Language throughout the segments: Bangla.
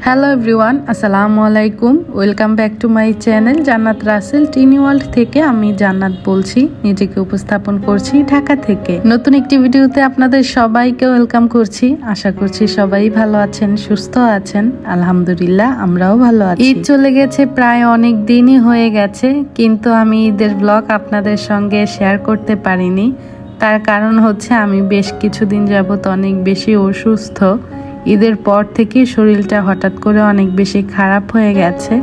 হ্যালো এভরিওয়ান, আসসালামু আলাইকুম। Welcome back to my channel জান্নাত রাসেল টিনি ওয়ার্ল্ড থেকে। আমি জান্নাত বলছি, নিজেকে উপস্থাপন করছি ঢাকা থেকে। নতুন একটি ভিডিওতে আপনাদের সবাইকে ওয়েলকাম করছি। আশা করছি সবাই ভালো আছেন, সুস্থ আছেন। আলহামদুলিল্লাহ, আমরাও ভালো আছি। ঈদ চলে গেছে, প্রায় অনেক দিনই হয়ে গেছে, কিন্তু আমি ঈদের ব্লগ আপনাদের সঙ্গে শেয়ার করতে পারিনি। তার কারণ হচ্ছে আমি বেশ কিছুদিন যাবত অনেক বেশি অসুস্থ। ঈদের পর থেকে শরীরটা হঠাৎ করে অনেক বেশি খারাপ হয়ে গেছে।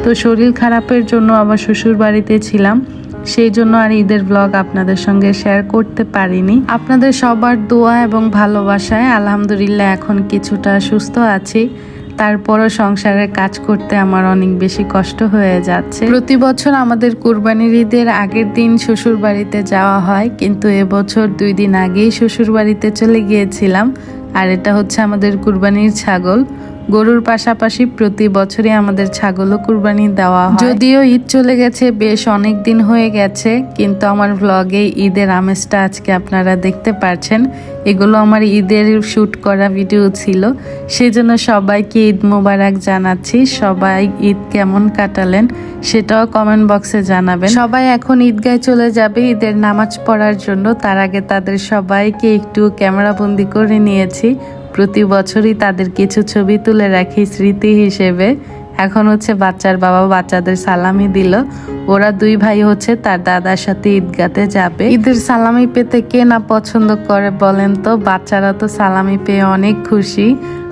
তো শরীর খারাপের জন্য আবার শ্বশুর বাড়িতে ছিলাম, সেই জন্য আর ঈদের ব্লগ আপনাদের সঙ্গে শেয়ার করতে পারিনি। আপনাদের সবার দোয়া এবং ভালোবাসায় আলহামদুলিল্লাহ এখন কিছুটা সুস্থ আছি। তারপরও সংসারের কাজ করতে আমার অনেক বেশি কষ্ট হয়ে যাচ্ছে। প্রতি বছর আমাদের কুরবানির ঈদের আগের দিন শ্বশুর বাড়িতে যাওয়া হয়, কিন্তু এবছর 2 দিন আগেই শ্বশুর বাড়িতে চলে গিয়েছিলাম। আর এটা হচ্ছে আমাদের কুরবানির ছাগল। গরুর পাশাপাশি প্রতি বছরই আমাদের ছাগলও কুরবানি দেওয়া হয়। যদিও ঈদ চলে গেছে, বেশ অনেক দিন হয়ে গেছে, কিন্তু আমার ভ্লগে ঈদের আমেজটা আজকে আপনারা দেখতে পাচ্ছেন। এগুলো আমার ঈদের শুট করা ভিডিও ছিল, সেই জন্য সবাইকে ঈদ মোবারক জানাচ্ছি। সবাই ঈদ কেমন কাটালেন সেটাও কমেন্ট বক্সে জানাবেন। সবাই এখন ঈদগায় চলে যাবে ঈদের নামাজ পড়ার জন্য। তার আগে তাদের সবাইকে একটু ক্যামেরাবন্দি করে নিয়েছি। প্রতি বছরই তাদের কিছু ছবি তুলে রাখি স্মৃতি হিসেবে। এখন হচ্ছে বাচ্চার বাবা বাচ্চাদের সালামি দিল। ওরা 2 ভাই হচ্ছে তার দাদার সাথে ঈদগাতে যাবে। ঈদের সালামি পেতে কে না পছন্দ করে বলেন তো? বাচ্চারা তো সালামি পেয়ে অনেক খুশি।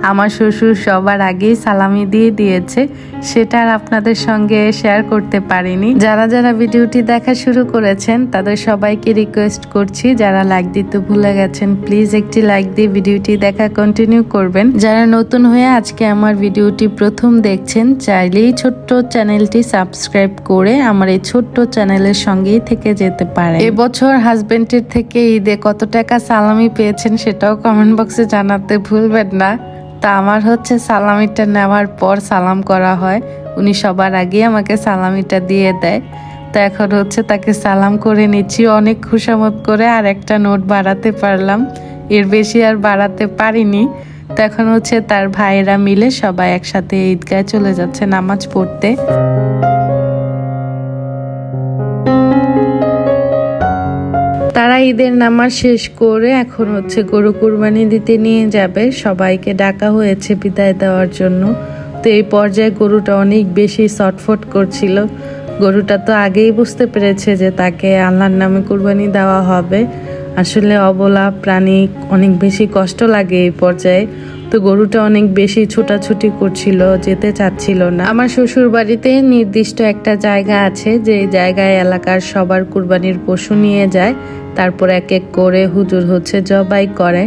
আমার শ্বশুর সবার আগেই সালামি দিয়ে দিয়েছে, সেটা আর আপনাদের সঙ্গে শেয়ার করতে পারিনি। যারা যারা ভিডিওটি দেখা শুরু করেছেন তাদের সবাইকে রিকোয়েস্ট করছি, যারা লাইক দিতে ভুলে গেছেন প্লিজ একটি লাইক দিয়ে ভিডিওটি দেখা কন্টিনিউ করবেন। যারা নতুন হয়ে আজকে আমার ভিডিওটি প্রথম দেখছেন, চাইলেই ছোট্ট চ্যানেলটি সাবস্ক্রাইব করে আমার এই ছোট্ট চ্যানেলের সঙ্গেই থেকে যেতে পারেন। এবছর হাজবেন্ডের থেকে ঈদে কত টাকা সালামি পেয়েছেন সেটাও কমেন্ট বক্সে জানাতে ভুলবেন না। তা আমার হচ্ছে সালামিটা নেওয়ার পর সালাম করা হয়, উনি সবার আগে আমাকে সালামিটা দিয়ে দেয়। তো এখন হচ্ছে তাকে সালাম করে নিচ্ছি অনেক খুশামত করে। আর একটা নোট বাড়াতে পারলাম, এর বেশি আর বাড়াতে পারিনি। তো এখন হচ্ছে তার ভাইয়েরা মিলে সবাই একসাথে ঈদগায় চলে যাচ্ছে নামাজ পড়তে। তারা ঈদের নামাজ শেষ করে এখন হচ্ছে গরু কুরবানি দিতে নিয়ে যাবে। সবাইকে ডাকা হয়েছে বিদায় দেওয়ার জন্য। তো এই পর্যায়ে গরুটা অনেক বেশি ছটফট করছিল। গরুটা তো আগেই বুঝতে পেরেছে যে তাকে আল্লাহর নামে কুরবানি দেওয়া হবে। আসলে অবলা প্রাণী অনেক বেশি কষ্ট লাগে এই পর্যায়ে। তো গরুটা অনেক বেশি ছোটাছুটি করছিল, যেতে চাচ্ছিল না। আমার শ্বশুর বাড়িতে নির্দিষ্ট একটা জায়গা আছে, যে জায়গায় এলাকার সবার কুরবানির পশু নিয়ে যায়, তারপর এক এক করে হুজুর হচ্ছে জবাই করে।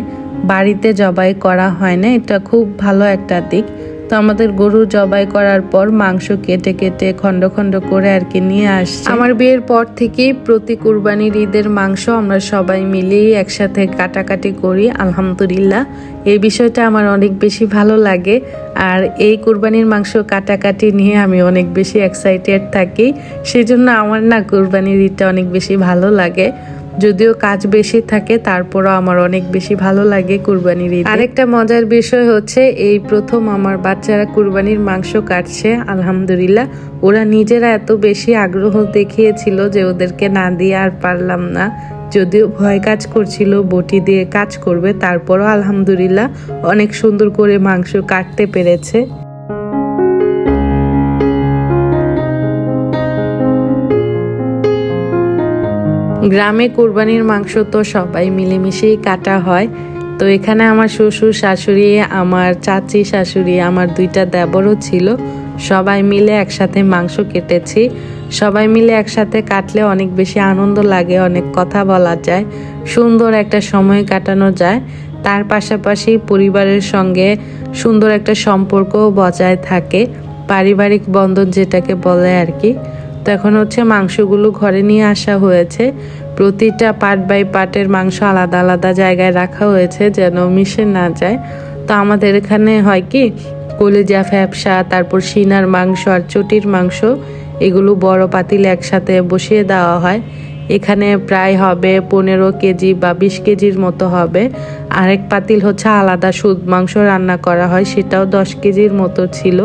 বাড়িতে জবাই করা হয় না, এটা খুব ভালো একটা দিক। তো আমাদের গরু জবাই করার পর মাংস কেটে কেটে খন্ড খন্ড করে আর কি নিয়ে আসছে। আমার বিয়ের পর থেকেই প্রতি কুরবানির ঈদের মাংস আমরা সবাই মিলেই একসাথে কাটাকাটি করি। আলহামদুলিল্লাহ, এই বিষয়টা আমার অনেক বেশি ভালো লাগে। আর এই কুরবানির মাংস কাটাকাটি নিয়ে আমি অনেক বেশি এক্সাইটেড থাকি, সেজন্য আমার না কুরবানির ঈদটা অনেক বেশি ভালো লাগে। যদিও কাজ বেশি থাকে, তারপরও আমার অনেক বেশি ভালো লাগে কুরবানির ঈদ। আরেকটা মজার বিষয় হচ্ছে, এই প্রথম আমার বাচ্চারা কুরবানির মাংস কাটছে। আলহামদুলিল্লাহ, ওরা নিজেরা এত বেশি আগ্রহ দেখিয়েছিল যে ওদেরকে না দিয়ে আর পারলাম না। যদিও ভয় কাজ করছিল বটি দিয়ে কাজ করবে, তারপরও আলহামদুলিল্লাহ অনেক সুন্দর করে মাংস কাটতে পেরেছে। গ্রামে কুরবানির মাংস তো সবাই মিলেমিশেই কাটা হয়। তো এখানে আমার শ্বশুর শাশুড়ি, আমার চাচি শাশুড়ি, আমার 2টা দেবরও ছিল, সবাই মিলে একসাথে মাংস কেটেছি। সবাই মিলে একসাথে কাটলে অনেক বেশি আনন্দ লাগে, অনেক কথা বলা যায়, সুন্দর একটা সময় কাটানো যায়। তার পাশাপাশি পরিবারের সঙ্গে সুন্দর একটা সম্পর্কও বজায় থাকে, পারিবারিক বন্ধন যেটাকে বলে আর কি। তো এখন হচ্ছে মাংসগুলো ঘরে নিয়ে আসা হয়েছে। প্রতিটা পার্ট বাই পার্টের মাংস আলাদা আলাদা জায়গায় রাখা হয়েছে যেন মিশে না যায়। তো আমাদের এখানে হয় কি, কলিজা, ফ্যাপসা, তারপর সিনার মাংস আর চটির মাংস, এগুলো বড় পাতিলে একসাথে বসিয়ে দেওয়া হয়। এখানে প্রায় হবে 15 কেজি বা 20 কেজির মতো হবে। আরেক পাতিল হচ্ছে আলাদা সুদ মাংস রান্না করা হয়, সেটাও 10 কেজির মতো ছিল।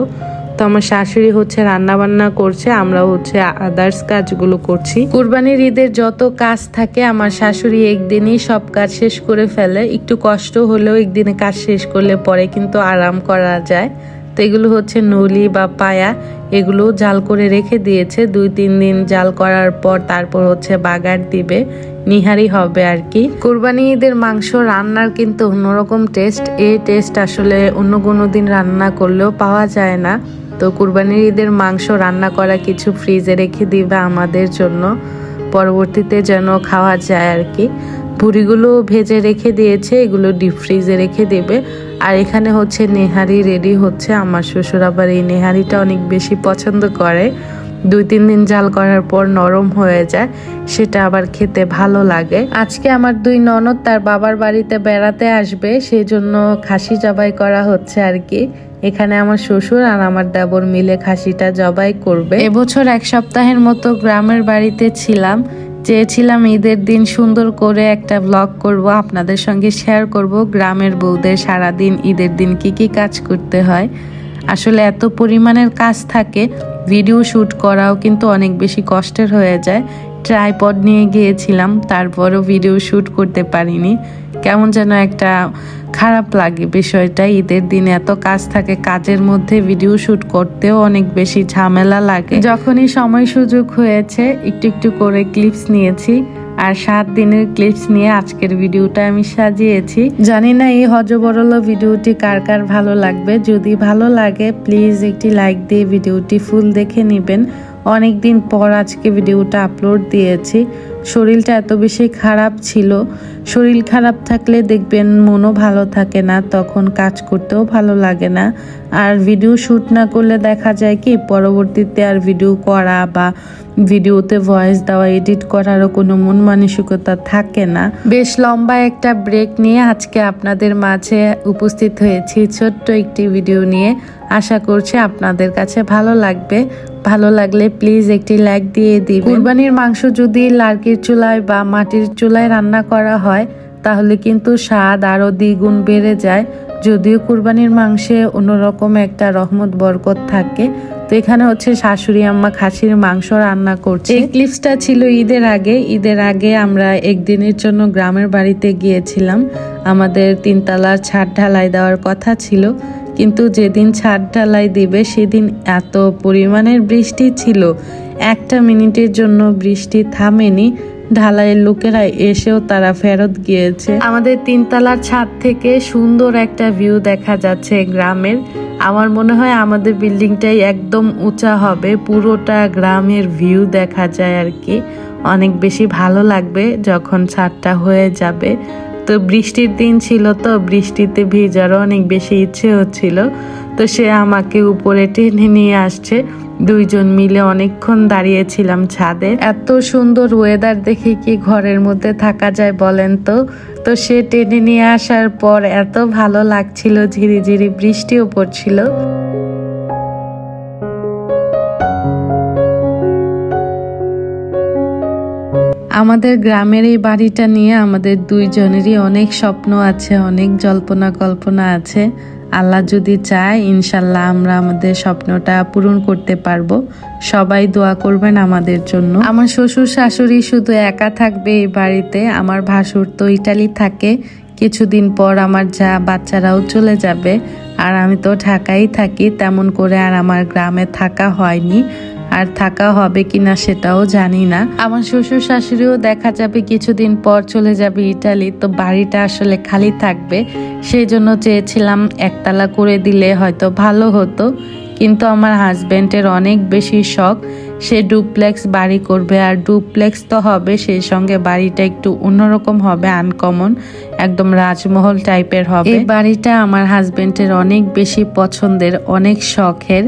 তো আমার শাশুড়ি হচ্ছে রান্না বান্না করছে, আমরা হচ্ছে আদার্স কাজগুলো করছি। কুরবানির ঈদের যত কাজ থাকে আমার শাশুড়ি একদিনই সব কাজ শেষ করে ফেলে। একটু কষ্ট হলেও একদিনে কাজ শেষ করলে পরে কিন্তু আরাম করা যায়। তো এগুলো হচ্ছে নলি বা পায়া, এগুলো জাল করে রেখে দিয়েছে। 2-3 দিন জাল করার পর তারপর হচ্ছে বাগার দিবে, নিহারি হবে আর কি। কুরবানি ঈদের মাংস রান্নার কিন্তু অন্যরকম টেস্ট, এই টেস্ট আসলে অন্য কোনো দিন রান্না করলেও পাওয়া যায় না। তো কুরবানির ঈদের মাংস রান্না করা কিছু ফ্রিজে রেখে দিবে আমাদের জন্য, পরবর্তীতে যেন খাওয়া যায় আর কি। ভুড়িগুলো ভেজে রেখে দিয়েছে, এগুলো ডিপ ফ্রিজে রেখে দেবে। আর এখানে হচ্ছে নেহারি রেডি হচ্ছে। আমার শ্বশুর আবার এই নেহারিটা অনেক বেশি পছন্দ করে, 2-3 দিন জাল করার পর নরম হয়ে যায়, সেটা আবার খেতে ভালো লাগে। আজকে আমার 2 ননদ তার বাবার বাড়িতে বেড়াতে আসবে, সেই জন্য খাসি জবাই করা হচ্ছে আর কি। এখানে আমার শ্বশুর আর আমার দেবর মিলে খাসিটা জবাই করবে। এবছর 1 সপ্তাহের মতো গ্রামের বাড়িতে ছিলাম, চেয়েছিলাম ঈদের দিন সুন্দর করে একটা ব্লগ করব, আপনাদের সঙ্গে শেয়ার করব গ্রামের বউদের সারাদিন ঈদের দিন কি কি কাজ করতে হয়। আসলে এত পরিমাণের কাজ থাকে, ভিডিও শ্যুট করাও কিন্তু অনেক বেশি কষ্টের হয়ে যায়। ট্রাইপড নিয়ে গিয়েছিলাম, তারপরও ভিডিও শ্যুট করতে পারিনি। কেমন যেন একটা খারাপ লাগে বিষয়টা। ঈদের দিনে এত কাজ থাকে, কাজের মধ্যে ভিডিও শ্যুট করতেও অনেক বেশি ঝামেলা লাগে। যখনই সময় সুযোগ হয়েছে একটু একটু করে ক্লিপস নিয়েছি, আর 7 দিনের ক্লিপস নিয়ে আজকের ভিডিওটা আমি সাজিয়েছি। জানি না এই হজবরল ভিডিওটি কার কার ভালো লাগবে। যদি ভালো লাগে প্লিজ একটি লাইক দিয়ে ভিডিওটি ফুল দেখে নেবেন। অনেক দিন পর আজকে ভিডিওটা আপলোড দিয়েছি। শরীরটা এত বেশি খারাপ ছিল, শরীর খারাপ থাকলে দেখবেন মনও ভালো থাকে না, তখন কাজ করতেও ভালো লাগে না। আর ভিডিও শ্যুট না করলে দেখা যায় কি পরবর্তীতে আর ভিডিও করা বা ভিডিওতে ভয়েস দেওয়া, এডিট করারও কোনো মন মানসিকতা থাকে না। বেশ লম্বা একটা ব্রেক নিয়ে আজকে আপনাদের মাঝে উপস্থিত হয়েছি ছোট্ট একটি ভিডিও নিয়ে। আশা করছি আপনাদের কাছে ভালো লাগবে। ভালো লাগলে প্লিজ একটি লাইক দিয়ে দিবেন। কুরবানির মাংস যদি লার্কির চুলায় বা মাটির চুলায় রান্না করা হয় তাহলে কিন্তু স্বাদ আরো দ্বিগুণ বেড়ে যায়। যদিও কুরবানির মাংসে অন্যরকম একটা রহমত বরকত থাকে। তো এখানে হচ্ছে শাশুড়ি আম্মা খাসির মাংস রান্না করছে। এই ক্লিপসটা ছিল ঈদের আগে আমরা একদিনের জন্য গ্রামের বাড়িতে গিয়েছিলাম। আমাদের 3 তলার ছাদ ঢালাই দেওয়ার কথা ছিল, কিন্তু যেদিন ছাদ ঢালাই দিবে সেদিন এত পরিমাণের বৃষ্টি ছিল, 1 মিনিটের জন্য বৃষ্টি থামেনি। ঢালাইয়ের লোকেরা এসেও তারা ফেরত গিয়েছে। আমাদের 3 তলার ছাদ থেকে সুন্দর একটা ভিউ দেখা যাচ্ছে গ্রামের। আমার মনে হয় আমাদের বিল্ডিংটাই একদম উঁচা হবে, পুরোটা গ্রামের ভিউ দেখা যায় আর কি। অনেক বেশি ভালো লাগবে যখন ছাদটা হয়ে যাবে। তো বৃষ্টির দিন ছিল, তো বৃষ্টিতে ভিজারও অনেক বেশি ইচ্ছে হচ্ছিল। তো সে আমাকে উপরে টেনে নিয়ে আসছে, 2 জন মিলে অনেকক্ষণ দাঁড়িয়েছিলাম ছাদে। এত সুন্দর ওয়েদার দেখে কি ঘরের মধ্যে থাকা যায় বলেন তো? তো সে টেনে নিয়ে আসার পর এত ভালো লাগছিল, ঝিরিঝিরি বৃষ্টিও পড়ছিল। আমাদের গ্রামের এই বাড়িটা নিয়ে আমাদের 2 জনেরই অনেক স্বপ্ন আছে, অনেক জল্পনা কল্পনা আছে। আল্লাহ যদি চায় ইনশাল্লাহ আমরা আমাদের স্বপ্নটা পূরণ করতে পারবো। সবাই দোয়া করবেন আমাদের জন্য। আমার শ্বশুর শাশুড়ি শুধু একা থাকবে এই বাড়িতে, আমার ভাসুর তো ইটালি থাকে। কিছুদিন পর আমার বাচ্চারাও চলে যাবে, আর আমি তো ঢাকায় থাকি, তেমন করে আর আমার গ্রামে থাকা হয়নি। আর থাকা হবে কিনা সেটাও জানি না। আমার শ্বশুর শাশুড়িও দেখা যাবে কিছুদিন পর চলে যাবে ইটালি, তো বাড়িটা আসলে খালি থাকবে। সেই জন্য চেয়েছিলাম 1 তলা করে দিলে হয়তো ভালো হতো, কিন্তু আমার হাজবেন্ডের অনেক বেশি শখ, সে ডুপ্লেক্স বাড়ি করবে। আর ডুপ্লেক্স তো হবে, সেই সঙ্গে বাড়িটা একটু অন্যরকম হবে, আনকমন, একদম রাজমহল টাইপের হবে। এই বাড়িটা আমার হাজবেন্ডের অনেক বেশি পছন্দের, অনেক শখের।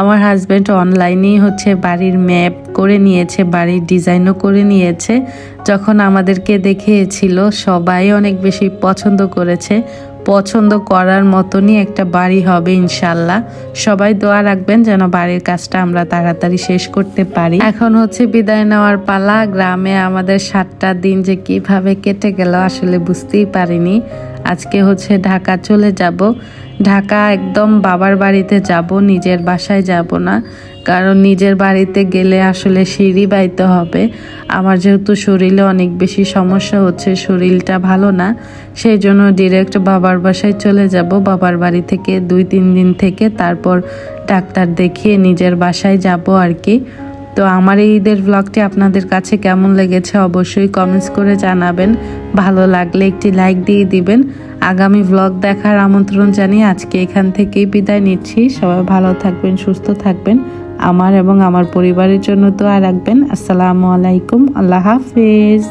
আমার হাজবেন্ড অনলাইনেই হচ্ছে বাড়ির ম্যাপ করে নিয়েছে, বাড়ির ডিজাইনও করে নিয়েছে। যখন আমাদেরকে দেখিয়েছিল সবাই অনেক বেশি পছন্দ করেছে। পছন্দ করার মতনই একটা বাড়ি হবে ইনশাল্লাহ। সবাই দোয়া রাখবেন যেন বাড়ির কাজটা আমরা তাড়াতাড়ি শেষ করতে পারি। এখন হচ্ছে বিদায় নেওয়ার পালা। গ্রামে আমাদের 7টা দিন যে কিভাবে কেটে গেল আসলে বুঝতেই পারিনি। আজকে হচ্ছে ঢাকা চলে যাব। ঢাকা একদম বাবার বাড়িতে যাব, নিজের বাসায় যাব না, কারণ নিজের বাড়িতে গেলে আসলে সিঁড়ি বাইতে হবে। আমার যেহেতু শরীরে অনেক বেশি সমস্যা হচ্ছে, শরীরটা ভালো না, সেই জন্য ডিরেক্ট বাবার বাসায় চলে যাব। বাবার বাড়ি থেকে 2-3 দিন থেকে তারপর ডাক্তার দেখিয়ে নিজের বাসায় যাব আর কি। তো আমার এই ঈদের ব্লগটি আপনাদের কাছে কেমন লেগেছে অবশ্যই কমেন্টস করে জানাবেন। ভালো লাগলে একটি লাইক দিয়ে দিবেন। আগামী ব্লগ দেখার আমন্ত্রণ জানিয়ে আজকে এখান থেকেই বিদায় নিচ্ছি। সবাই ভালো থাকবেন, সুস্থ থাকবেন। আমার এবং আমার পরিবারের জন্য দোয়া রাখবেন। আসসালামু আলাইকুম, আল্লাহ হাফেজ।